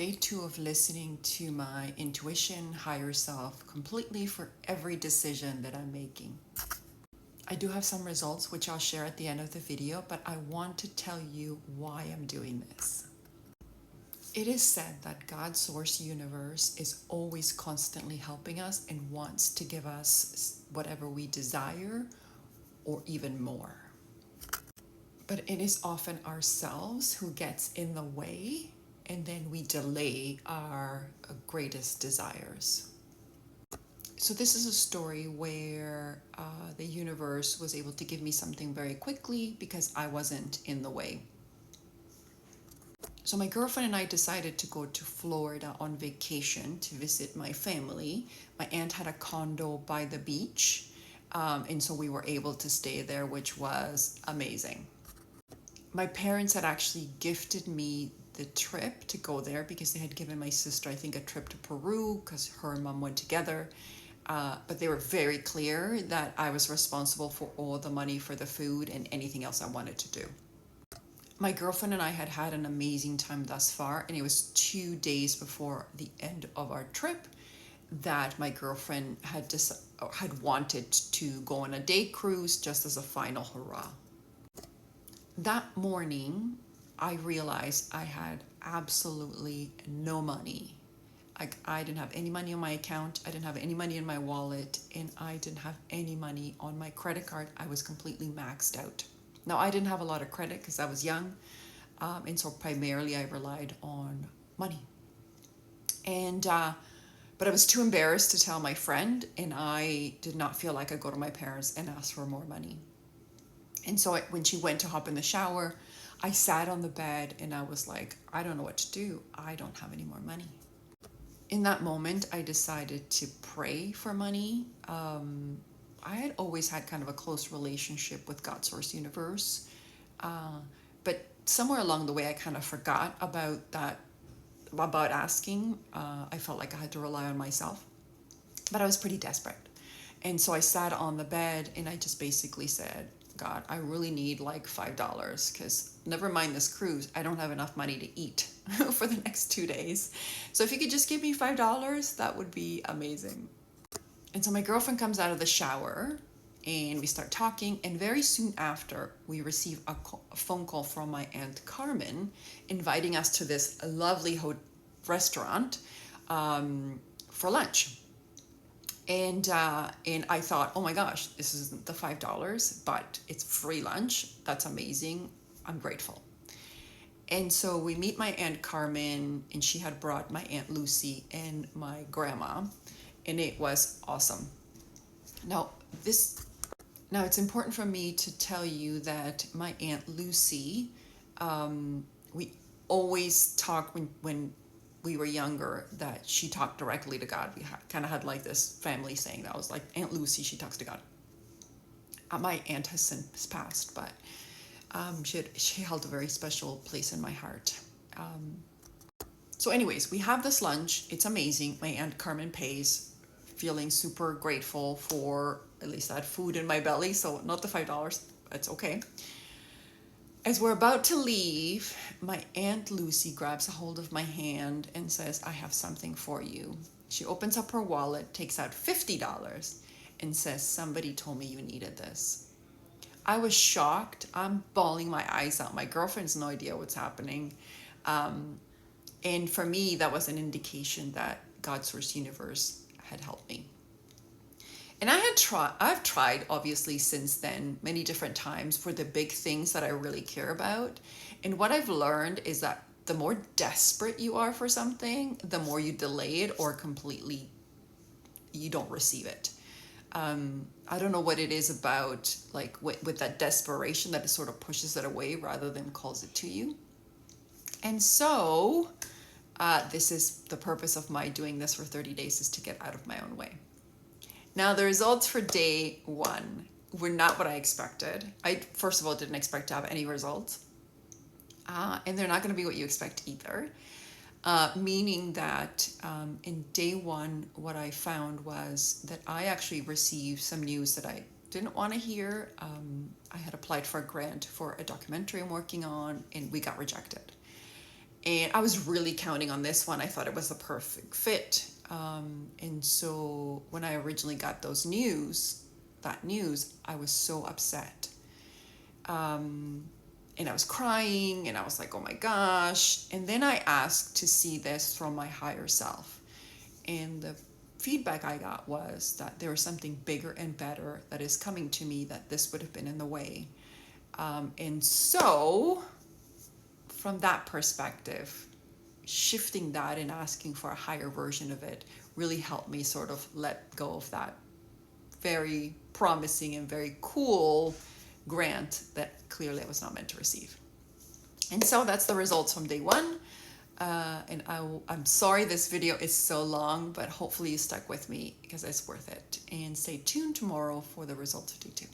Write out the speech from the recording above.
day 2 of listening to my intuition, higher self, completely for every decision that I'm making. I do have some results which I'll share at the end of the video, but I want to tell you why I'm doing this. It is said that God's source universe is always constantly helping us and wants to give us whatever we desire or even more. But it is often ourselves who gets in the way, and then we delay our greatest desires. So this is a story where the universe was able to give me something very quickly because I wasn't in the way. So my girlfriend and I decided to go to Florida on vacation to visit my family. My aunt had a condo by the beach, and so we were able to stay there, which was amazing. My parents had actually gifted me the trip to go there because they had given my sister, I think, a trip to Peru because her and mom went together. But they were very clear that I was responsible for all the money for the food and anything else I wanted to do. My girlfriend and I had had an amazing time thus far, and it was 2 days before the end of our trip that my girlfriend had wanted to go on a day cruise just as a final hurrah. That morning, I realized I had absolutely no money. I didn't have any money on my account, I didn't have any money in my wallet, and I didn't have any money on my credit card. I was completely maxed out. Now, I didn't have a lot of credit because I was young, and so primarily I relied on money. But I was too embarrassed to tell my friend, and I did not feel like I could go to my parents and ask for more money. And so when she went to hop in the shower, I sat on the bed and I was like, I don't know what to do. I don't have any more money. In that moment, I decided to pray for money. I had always had kind of a close relationship with God Source Universe. But somewhere along the way, I kind of forgot about that, about asking. I felt like I had to rely on myself. But I was pretty desperate. And so I sat on the bed and I just basically said, God, I really need like $5 because never mind this cruise, I don't have enough money to eat for the next 2 days. So if you could just give me $5, that would be amazing. And so my girlfriend comes out of the shower and we start talking. And very soon after, we receive a phone call from my Aunt Carmen inviting us to this lovely restaurant for lunch. And I thought, oh my gosh, this isn't the $5, but it's free lunch. That's amazing. I'm grateful. And so we meet my Aunt Carmen, and she had brought my Aunt Lucy and my grandma, and it was awesome. Now it's important for me to tell you that my Aunt Lucy, we always talk when we were younger that she talked directly to God. We kind of had like this family saying that was like Aunt Lucy, she talks to God. My aunt has since passed, but she held a very special place in my heart. So anyways, we have this lunch. It's amazing. My Aunt Carmen pays, feeling super grateful for at least that food in my belly. So not the $5, it's okay. As we're about to leave, my Aunt Lucy grabs a hold of my hand and says, I have something for you. She opens up her wallet, takes out $50, and says, somebody told me you needed this. I was shocked. I'm bawling my eyes out. My girlfriend has no idea what's happening. And for me, that was an indication that God's Source Universe had helped me. And I've tried obviously since then many different times for the big things that I really care about. And what I've learned is that the more desperate you are for something, the more you delay it or completely you don't receive it. I don't know what it is about like with that desperation that it sort of pushes it away rather than calls it to you. And so this is the purpose of my doing this for 30 days, is to get out of my own way. Now, the results for day 1 were not what I expected. I, first of all, didn't expect to have any results. And they're not going to be what you expect either. Meaning that in day 1, what I found was that I actually received some news that I didn't want to hear. I had applied for a grant for a documentary I'm working on, and we got rejected. And I was really counting on this one. I thought it was the perfect fit. And so when I originally got that news, I was so upset. And I was crying and I was like, oh my gosh. And then I asked to see this from my higher self. And the feedback I got was that there was something bigger and better that is coming to me, that this would have been in the way. And so from that perspective, shifting that and asking for a higher version of it really helped me sort of let go of that very promising and very cool grant that clearly I was not meant to receive. And so that's the results from day one. And I'm sorry this video is so long, but hopefully you stuck with me because it's worth it. And stay tuned tomorrow for the results of day two.